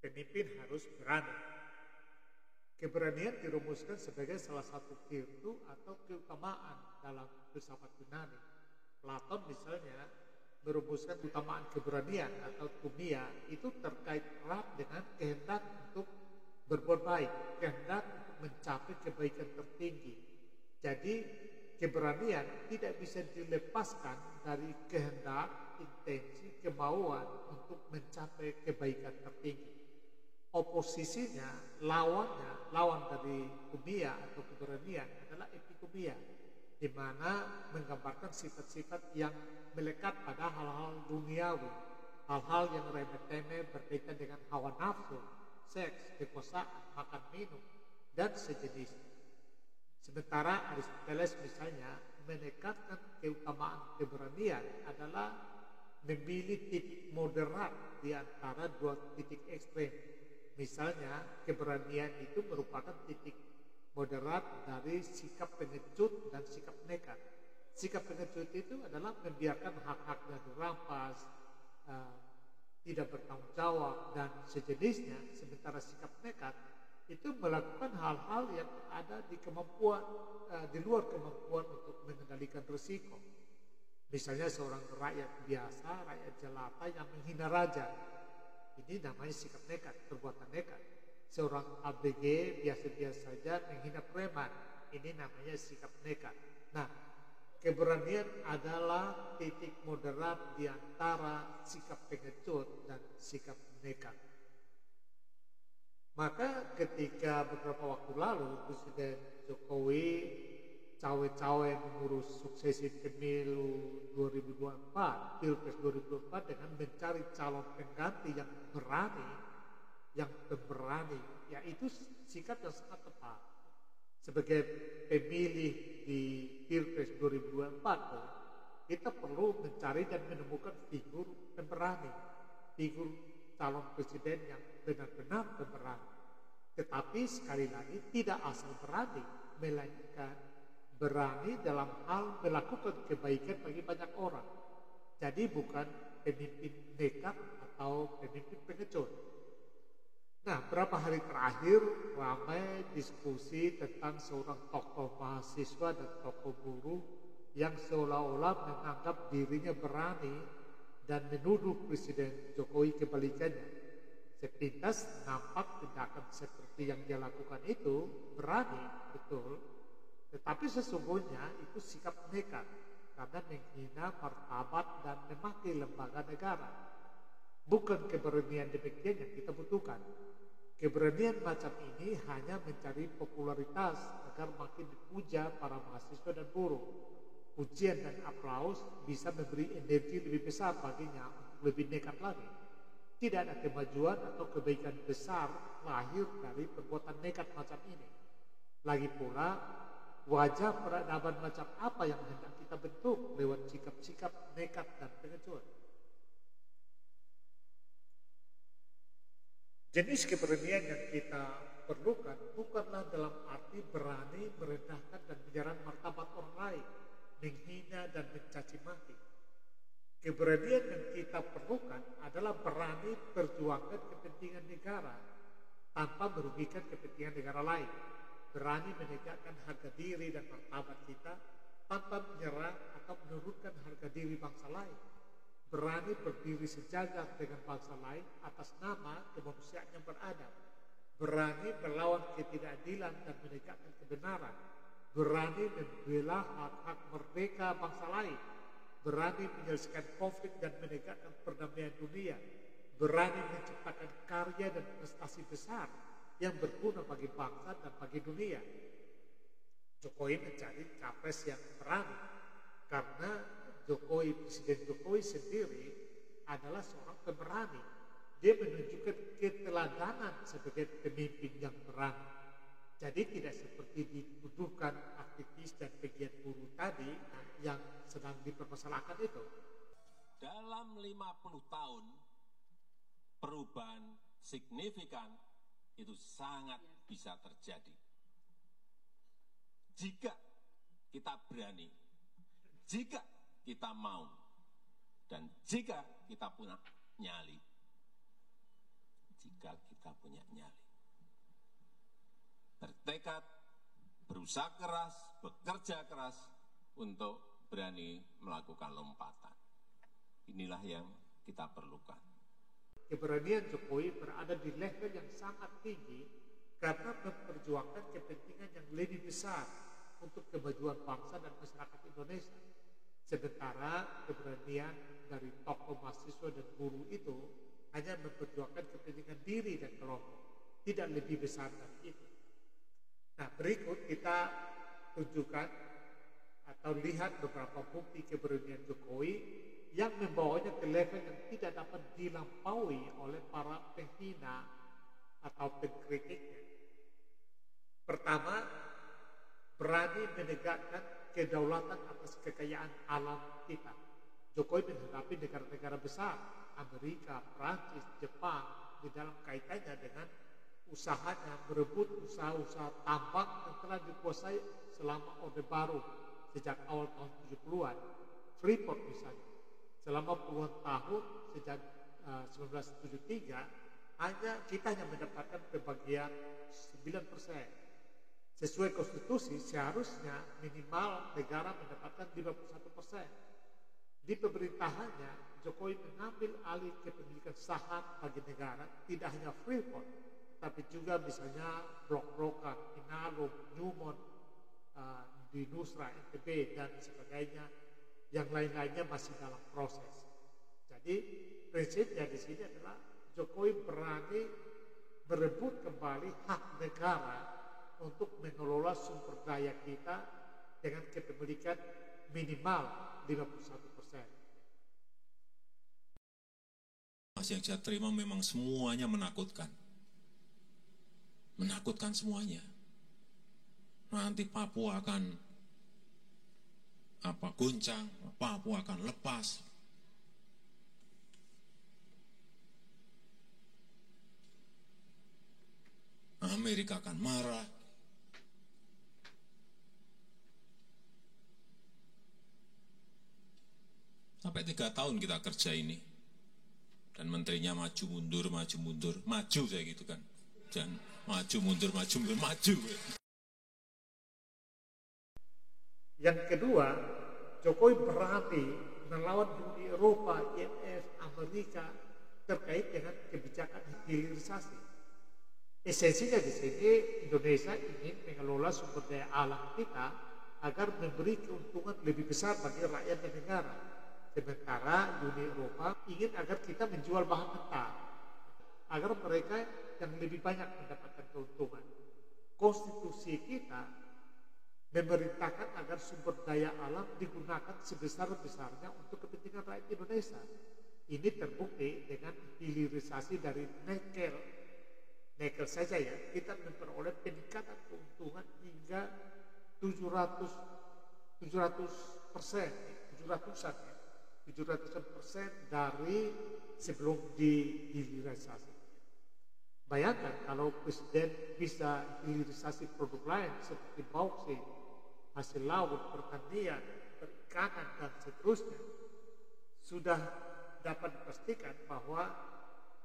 Pemimpin harus berani. Keberanian dirumuskan sebagai salah satu virtu atau keutamaan dalam filsafat Yunani. Platon misalnya merumuskan utamaan keberanian atau thumia itu terkait erat dengan kehendak untuk berbuat baik, kehendak untuk mencapai kebaikan tertinggi. Jadi keberanian tidak bisa dilepaskan dari kehendak, intensi, kemauan untuk mencapai kebaikan tertinggi. Oposisinya, lawan dari thumia atau keberanian adalah epithumia, di mana menggambarkan sifat-sifat yang melekat pada hal-hal duniawi, hal-hal yang remeh-temeh berkaitan dengan hawa nafsu, seks, kekuasaan, makan minum, dan sejenisnya. Sementara Aristoteles misalnya menekankan keutamaan keberanian adalah memilih titik moderat di antara dua titik ekstrem. Misalnya keberanian itu merupakan titik moderat dari sikap pengecut dan sikap nekat. Sikap pengecut itu adalah membiarkan hak-haknya dirampas, tidak bertanggung jawab dan sejenisnya. Sementara sikap nekat itu melakukan hal-hal yang ada di kemampuan, di luar kemampuan untuk mengendalikan risiko. Misalnya seorang rakyat biasa, rakyat jelata yang menghina raja. Ini namanya sikap nekat, perbuatan nekat. Seorang ABG biasa-biasa saja menghina preman. Ini namanya sikap nekat. Nah, keberanian adalah titik moderat di antara sikap pengecut dan sikap nekat. Maka ketika beberapa waktu lalu Presiden Jokowi cawe-cawe mengurus suksesi pemilu 2024, Pilpres 2024 dengan mencari calon pengganti yang berani, yang pemberani, ya itu sikap yang sangat tepat. Sebagai pemilih di Pilpres 2024, kita perlu mencari dan menemukan figur pemberani, figur calon presiden yang benar-benar pemberani. Tetapi sekali lagi tidak asal berani, melainkan berani dalam hal melakukan kebaikan bagi banyak orang. Jadi bukan pemimpin nekat atau pemimpin pengecut. Nah, beberapa hari terakhir ramai diskusi tentang seorang tokoh mahasiswa dan tokoh buruh yang seolah-olah menganggap dirinya berani dan menuduh Presiden Jokowi kebalikannya. Sepintas nampak tindakan seperti yang dia lakukan itu berani, betul. Tetapi sesungguhnya itu sikap nekat karena menghina martabat dan memakai lembaga negara. Bukan keberanian demikian yang kita butuhkan. Keberanian macam ini hanya mencari popularitas agar makin dipuja para mahasiswa dan buruh. Pujian dan aplaus bisa memberi energi lebih besar baginya untuk lebih nekat lagi. Tidak ada kemajuan atau kebaikan besar lahir dari perbuatan nekat macam ini. Lagi pula, wajah peradaban macam apa yang hendak kita bentuk lewat sikap-sikap nekat dan pengecut? Jenis keberanian yang kita perlukan bukanlah dalam arti berani merendahkan dan menyerang martabat orang lain, menghina dan mencaci maki. Keberanian yang kita perlukan adalah berani perjuangkan kepentingan negara tanpa merugikan kepentingan negara lain. Berani menegakkan harga diri dan martabat kita tanpa menyerang atau menurunkan harga diri bangsa lain. Berani berdiri sejajar dengan bangsa lain atas nama kemanusiaan yang beradab. Berani melawan ketidakadilan dan menegakkan kebenaran. Berani membela hak-hak merdeka bangsa lain. Berani menyelesaikan konflik dan menegakkan perdamaian dunia. Berani menciptakan karya dan prestasi besar yang berguna bagi bangsa dan bagi dunia. Jokowi mencari capres yang berani karena Presiden Jokowi sendiri adalah seorang pemberani. Dia menunjukkan keteladanan sebagai pemimpin yang berani. Jadi tidak seperti dituduhkan aktivis dan pegiat buruh tadi yang sedang dipermasalahkan itu. Dalam 50 tahun perubahan signifikan itu sangat bisa terjadi. Jika kita berani, jika kita mau, dan jika kita punya nyali, jika kita punya nyali. Bertekad, berusaha keras, bekerja keras untuk berani melakukan lompatan. Inilah yang kita perlukan. Keberanian Jokowi berada di level yang sangat tinggi karena memperjuangkan kepentingan yang lebih besar untuk kemajuan bangsa dan masyarakat Indonesia. Sementara keberanian dari tokoh mahasiswa dan buruh itu hanya memperjuangkan kepentingan diri dan kelompok, tidak lebih besar dari itu. Nah, berikut kita tunjukkan atau lihat beberapa bukti keberanian Jokowi yang membawanya ke level yang tidak dapat dilampaui oleh para penghina atau pengkritiknya. Pertama, berani menegakkan kedaulatan atas kekayaan alam kita. Jokowi menghadapi negara-negara besar, Amerika, Prancis, Jepang, di dalam kaitannya dengan usahanya merebut usaha-usaha tambang yang telah dikuasai selama Orde Baru sejak awal tahun 70-an. Freeport misalnya, selama puluhan tahun sejak 1973, kita hanya mendapatkan pembagian 9%. Sesuai konstitusi, seharusnya minimal negara mendapatkan 51%. Di pemerintahannya, Jokowi mengambil alih kepemilikan saham bagi negara, tidak hanya Freeport, tapi juga misalnya blok-blokan, Inalum, Newmont, di Nusra, NTB, dan sebagainya. Yang lain-lainnya masih dalam proses. Jadi prinsipnya di sini adalah Jokowi berani merebut kembali hak negara untuk mengelola sumber daya kita dengan kepemilikan minimal 51%. Yang saya terima memang semuanya menakutkan. Menakutkan semuanya. Nanti Papua akan goncang, Papua akan lepas. Amerika akan marah. Sampai 3 tahun kita kerja ini. Dan menterinya maju mundur. Maju saya gitu kan. Jangan maju mundur. Yang kedua, Jokowi berani melawan Uni Eropa, IMF, Amerika terkait dengan kebijakan hilirisasi. Esensinya di sini Indonesia ingin mengelola sumber daya alam kita agar memberi keuntungan lebih besar bagi rakyat dan negara. Sementara Uni Eropa ingin agar kita menjual bahan mentah agar mereka yang lebih banyak mendapatkan keuntungan. Konstitusi kita memerintahkan agar sumber daya alam digunakan sebesar-besarnya untuk kepentingan rakyat Indonesia. Ini terbukti dengan hilirisasi dari nikel. Nikel saja ya, kita memperoleh peningkatan keuntungan hingga 700% dari sebelum dihilirisasi. Bayangkan kalau Presiden bisa hilirisasi produk lain seperti bauksit, hasil laut, pertanian, perikanan, dan seterusnya, sudah dapat dipastikan bahwa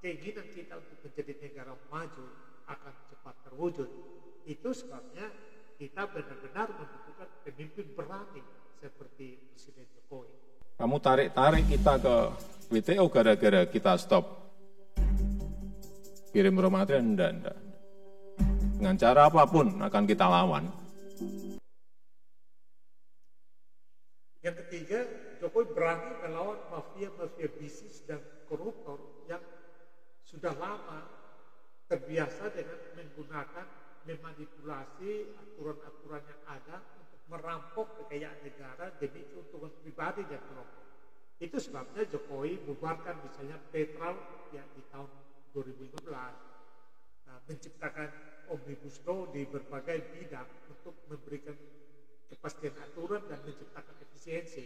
keinginan kita untuk menjadi negara maju akan cepat terwujud. Itu sebabnya kita benar-benar membutuhkan pemimpin berani seperti Presiden Jokowi. Kamu tarik kita ke WTO gara-gara kita stop kirim raw material, enggak. Dengan cara apapun akan kita lawan. Yang ketiga, Jokowi berani melawan mafia-mafia bisnis dan koruptor yang sudah lama terbiasa dengan menggunakan, memanipulasi aturan-aturan yang ada untuk merampok kekayaan negara demi keuntungan pribadi dan kelompok. Itu sebabnya Jokowi bubarkan misalnya Petral ya, di tahun 2015, menciptakan Omnibus Law di berbagai bidang untuk memberikan kepastian aturan dan menciptakan efisiensi.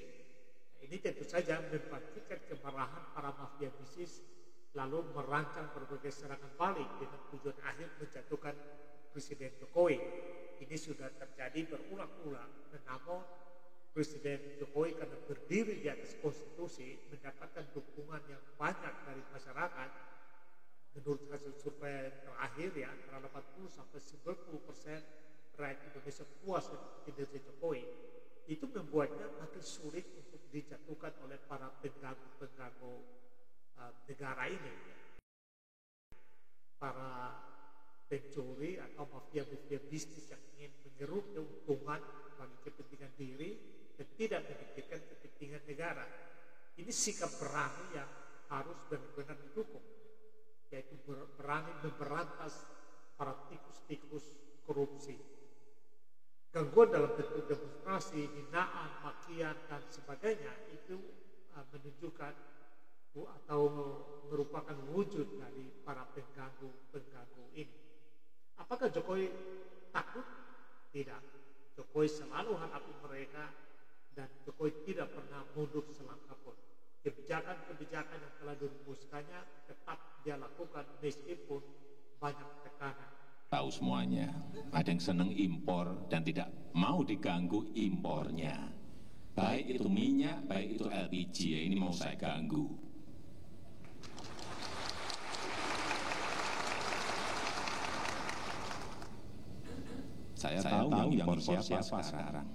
Ini tentu saja membangkitkan kemarahan para mafia bisnis, lalu merancang berbagai serangan balik dengan tujuan akhir menjatuhkan Presiden Jokowi. Ini sudah terjadi berulang-ulang, namun Presiden Jokowi karena berdiri di atas konstitusi mendapatkan dukungan yang banyak dari masyarakat. menurut hasil survei terakhir ya, antara 80 sampai 90% rakyat Indonesia puas dengan kinerja Jokowi, itu membuatnya makin sulit untuk dijatuhkan oleh para pengganggu negara ini. Para pencuri atau mafia-mafia bisnis yang ingin mengeruk keuntungan bagi kepentingan diri dan tidak memikirkan kepentingan negara. Ini sikap berani yang harus benar-benar didukung, yaitu berani memberantas para tikus-tikus korupsi. Gangguan dalam bentuk demonstrasi, hinaan, makian, dan sebagainya itu menunjukkan atau merupakan wujud dari para pengganggu ini. Apakah Jokowi takut? Tidak. Jokowi selalu hadapi mereka dan Jokowi tidak pernah mundur selangkah pun. Kebijakan-kebijakan yang telah dirumuskannya tetap dia lakukan meskipun banyak tekanan. Tahu semuanya, ada yang senang impor dan tidak mau diganggu impornya. Baik itu minyak, baik itu LPG, ini mau saya ganggu. Saya tahu yang impor siapa sekarang.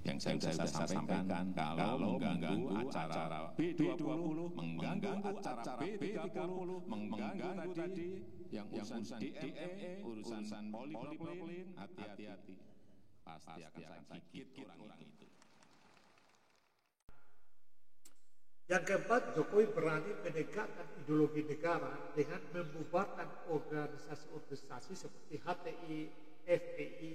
Yang saya sudah sampaikan, kalau mengganggu acara B20, mengganggu acara B30, mengganggu tadi yang urusan DME, urusan polipropilin, hati-hati. Pasti akan saya gigit orang itu. Yang keempat, Jokowi berani menegakkan ideologi negara dengan membubarkan organisasi-organisasi seperti HTI, FPI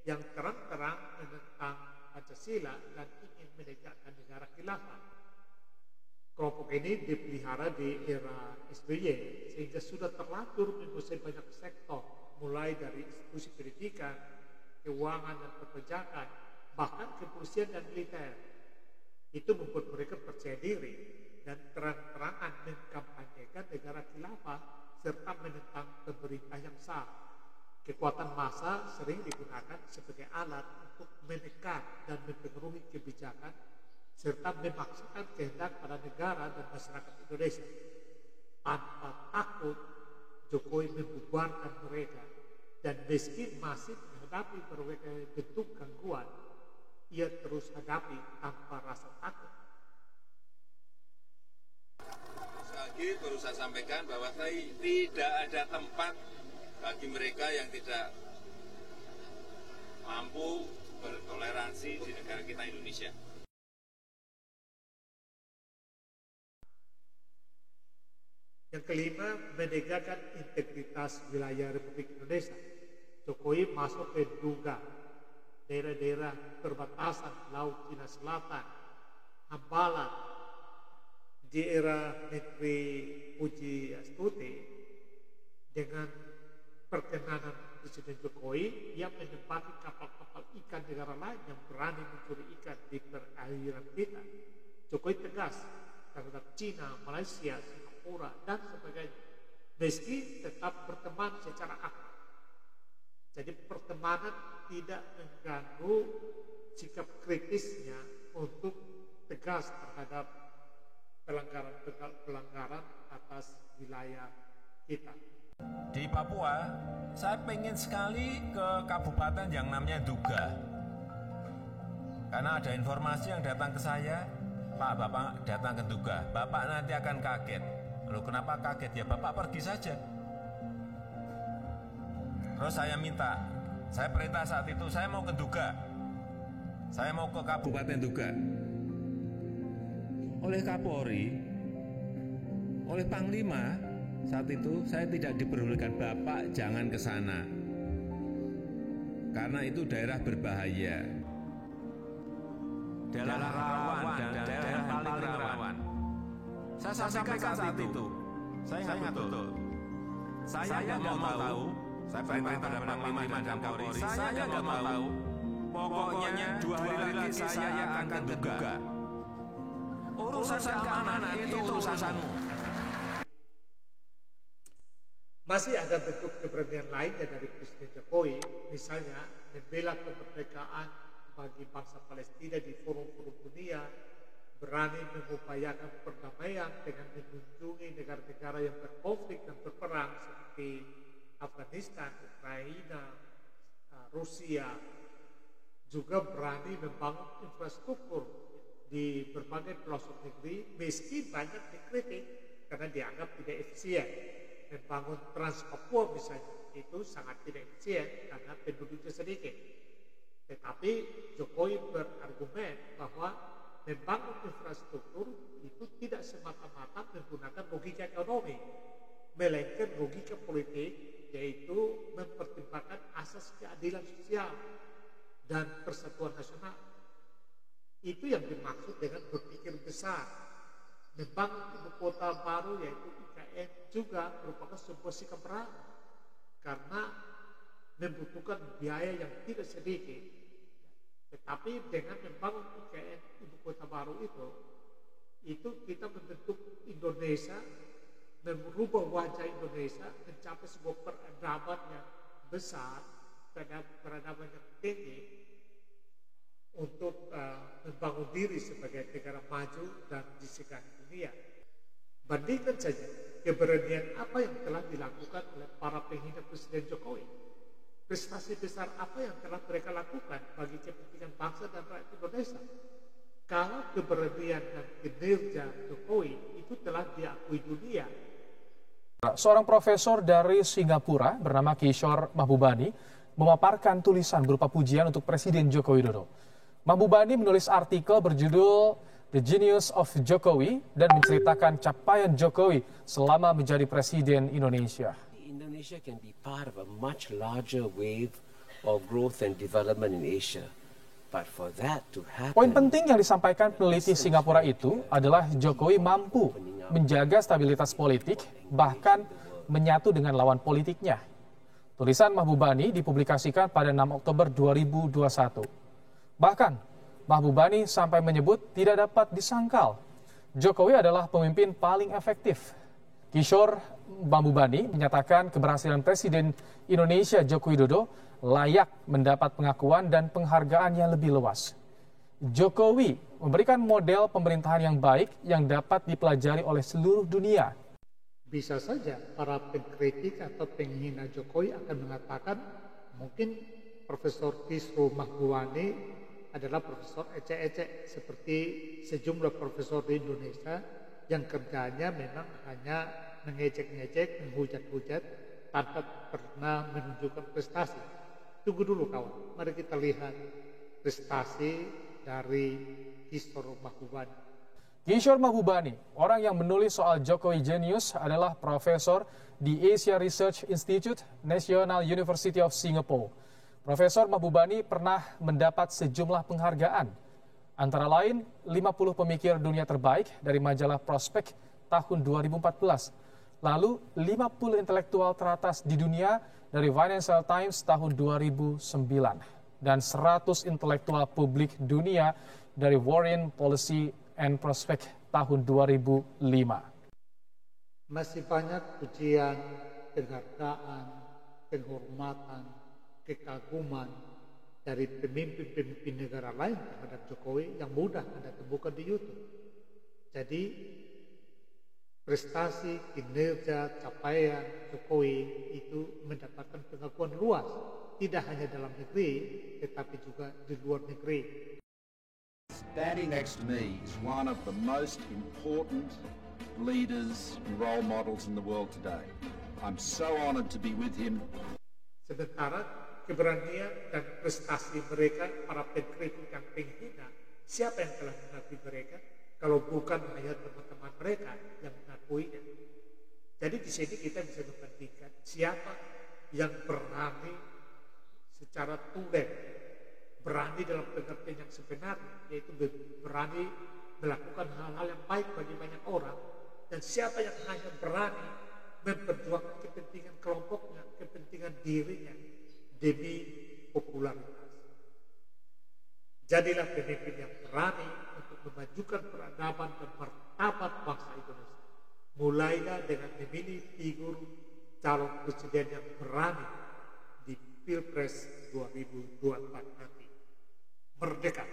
yang terang-terang menentang Pancasila dan ingin menegakkan negara khilafah. Kelompok ini dipelihara di era SBY sehingga sudah terlanjur menguasai banyak sektor, mulai dari institusi pendidikan, keuangan dan perpajakan, bahkan kepolisian dan militer. Itu membuat mereka percaya diri dan terang-terangan mengkampanyekan negara khilafah serta menentang pemerintah yang sah. Kekuatan massa sering digunakan sebagai alat untuk menekan dan mempengaruhi kebijakan serta memaksakan kehendak pada negara dan masyarakat Indonesia. Tanpa takut, Jokowi membubarkan mereka dan meski masih menghadapi berbagai bentuk gangguan, ia terus hadapi tanpa rasa takut. Sekali lagi perlu saya sampaikan bahwa tidak ada tempat bagi mereka yang tidak mampu bertoleransi di negara kita Indonesia. Yang kelima, menegakkan integritas wilayah Republik Indonesia. Jokowi masuk ke Duga, daerah-daerah perbatasan Laut Cina Selatan, Hambalang. Di era Menteri Pujiastuti, dengan perkenanan Presiden Jokowi, ia menempati kapal-kapal ikan negara lain yang berani mencuri ikan di perairan kita. Jokowi tegas terhadap Cina, Malaysia, Singapura, dan sebagainya, meski tetap berteman secara akrab. Jadi pertemanan tidak mengganggu sikap kritisnya untuk tegas terhadap pelanggaran atas wilayah kita. Di Papua, saya pengen sekali ke kabupaten yang namanya Duga. Karena ada informasi yang datang ke saya, Pak, Bapak datang ke Duga, Bapak nanti akan kaget. Loh, kenapa kaget? Ya Bapak pergi saja. Terus saya minta, saya perintah saat itu, saya mau ke Duga. Saya mau ke Kabupaten Duga. Oleh Kapolri, oleh Panglima, saat itu saya tidak diperbolehkan, Bapak jangan ke sana. Karena itu daerah berbahaya. Daerah rawan dan daerah paling rawan. Saya sampaikan saat itu. Saya ingat betul. Saya nggak mau tahu. Saya perintah pada Panglima dan Kapolri. Saya nggak mau tahu. Pokoknya 2 hari lagi saya akan ke Duga. Urusan keamanan itu urusanmu. Masih ada bentuk keberanian lainnya dari Presiden Jokowi, misalnya membela kemerdekaan bagi bangsa Palestina di forum-forum dunia berani mengupayakan perdamaian dengan mengunjungi negara-negara yang berkonflik dan berperang seperti Afghanistan, Ukraina, Rusia, juga berani membangun infrastruktur di berbagai pelosok negeri meski banyak dikritik karena dianggap tidak efisien. Membangun Trans Papua misalnya itu sangat tidak efisien karena penduduknya sedikit. Tetapi Jokowi berargumen bahwa membangun infrastruktur itu tidak semata-mata menggunakan logika ekonomi, melainkan logika politik, yaitu mempertimbangkan asas keadilan sosial dan persatuan nasional. Itu yang dimaksud dengan berpikir besar. Membangun ibu kota baru yaitu IKN juga merupakan sebuah sikap berani karena membutuhkan biaya yang tidak sedikit. Tetapi dengan membangun IKN ibu kota baru itu kita membentuk Indonesia, merubah wajah Indonesia mencapai sebuah peradaban yang besar, peradaban yang tinggi untuk membangun diri sebagai negara maju dan disegani dunia. Bandingkan saja keberanian apa yang telah dilakukan oleh para penghina Presiden Jokowi. Prestasi besar apa yang telah mereka lakukan bagi kepentingan bangsa dan rakyat Indonesia. Kalau keberanian dan kinerja Jokowi itu telah diakui dunia. Seorang profesor dari Singapura bernama Kishore Mahbubani memaparkan tulisan berupa pujian untuk Presiden Joko Widodo. Mahbubani menulis artikel berjudul The Genius of Jokowi dan menceritakan capaian Jokowi selama menjadi Presiden Indonesia. Indonesia can be part of a much larger wave of growth and development in Asia. But for that to happen, poin penting yang disampaikan peneliti Singapura itu adalah Jokowi mampu menjaga stabilitas politik, bahkan menyatu dengan lawan politiknya. Tulisan Mahbubani dipublikasikan pada 6 Oktober 2021. Bahkan, Mahbubani sampai menyebut tidak dapat disangkal Jokowi adalah pemimpin paling efektif. Kishore Mahbubani menyatakan keberhasilan Presiden Indonesia Joko Widodo layak mendapat pengakuan dan penghargaan yang lebih luas. Jokowi memberikan model pemerintahan yang baik yang dapat dipelajari oleh seluruh dunia. Bisa saja para pengkritik atau penghina Jokowi akan mengatakan mungkin Profesor Kishore Mahbubani adalah profesor ecek-ecek seperti sejumlah profesor di Indonesia yang kerjanya memang hanya mengecek-ngecek, menghujat-hujat tanpa pernah menunjukkan prestasi. Tunggu dulu kawan, mari kita lihat prestasi dari Kishore Mahbubani. Kishore Mahbubani, orang yang menulis soal Jokowi Genius adalah profesor di Asia Research Institute, National University of Singapore. Profesor Mahbubani pernah mendapat sejumlah penghargaan, antara lain 50 pemikir dunia terbaik dari majalah Prospek tahun 2014, lalu 50 intelektual teratas di dunia dari Financial Times tahun 2009, dan 100 intelektual publik dunia dari Foreign Policy and Prospect tahun 2005. Masih banyak pujian, penghargaan, penghormatan, kekaguman dari pemimpin-pemimpin negara lain terhadap Jokowi yang mudah Anda temukan di YouTube. Jadi prestasi, kinerja, capaian Jokowi itu mendapatkan pengakuan luas, tidak hanya dalam negeri, tetapi juga di luar negeri. Standing next to me is one of the most important leaders and role models in the world today. I'm so honored to be with him. Sementara keberanian dan prestasi mereka, para pengkritik yang penghina, siapa yang telah mengakui mereka? Kalau bukan hanya teman-teman mereka yang mengakuinya. Jadi di sini kita bisa membandingkan siapa yang berani secara tulen, berani dalam pengertian yang sebenarnya, yaitu berani melakukan hal-hal yang baik bagi banyak orang, dan siapa yang hanya berani memperjuangkan kepentingan kelompoknya, kepentingan dirinya demi popularitas. Jadilah pemimpin yang berani untuk memajukan peradaban dan martabat bangsa Indonesia. Mulailah dengan memilih figur calon presiden yang berani di Pilpres 2024 nanti. Merdeka!